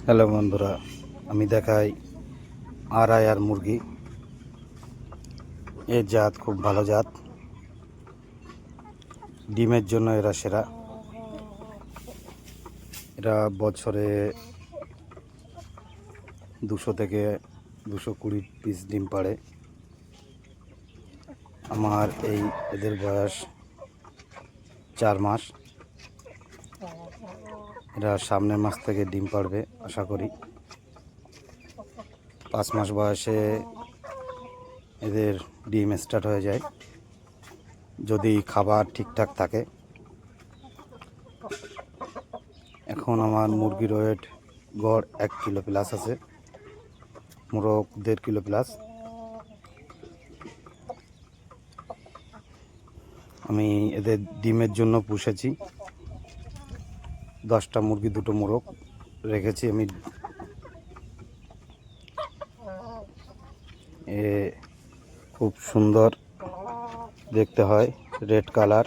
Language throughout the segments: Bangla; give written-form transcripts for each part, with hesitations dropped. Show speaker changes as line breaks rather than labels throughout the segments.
হ্যালো বন্ধুরা, আমি দেখাই আর মুরগি। এর জাত খুব ভালো জাত, ডিমের জন্য এরা সেরা। এরা বছরে 200 থেকে 220 পিস ডিম পাড়ে। আমার এদের বয়স 4 মাস। এরা সামনের মাস থেকে ডিম পাড়বে আশা করি। 5 মাস বয়সে এদের ডিম স্টার্ট হয়ে যায়, যদি খাবার ঠিকঠাক থাকে। এখন আমার মুরগির ওয়েট গড় 1 কিলো প্লাস আছে, মোরগ 1.5 কিলো প্লাস। আমি এদের ডিমের জন্য পুষেছি 10টা মুরগি, 2টো মোরগ রেখেছি আমি। এ খুব সুন্দর দেখতে হয়, রেড কালার।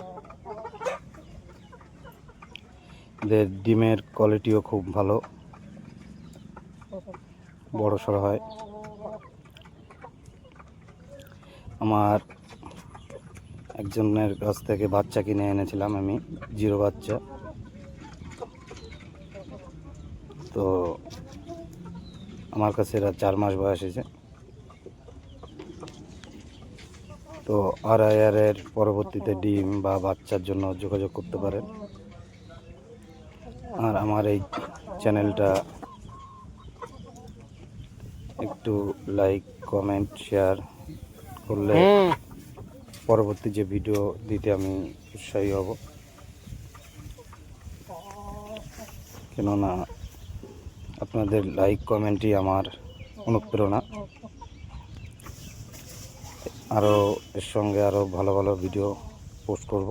এদের ডিমের কোয়ালিটিও খুব ভালো, বড় সড়ো হয়। আমার একজনের কাছ থেকে বাচ্চা কিনে এনেছিলাম আমি, 0 বাচ্চা। তো আমার কাছে এরা 4 মাস বয়স হয়েছে। তো এর পরবর্তীতে ডিম বা বাচ্চার জন্য যোগাযোগ করতে পারেন। আর আমার এই চ্যানেলটা একটু লাইক, কমেন্ট, শেয়ার করলে পরবর্তী যে ভিডিও দিতে আমি উৎসাহী হব। কেননা আপনাদের লাইক কমেন্টই আমার অনুপ্রেরণা। আরও এর সঙ্গে আরও ভালো ভালো ভিডিও পোস্ট করব।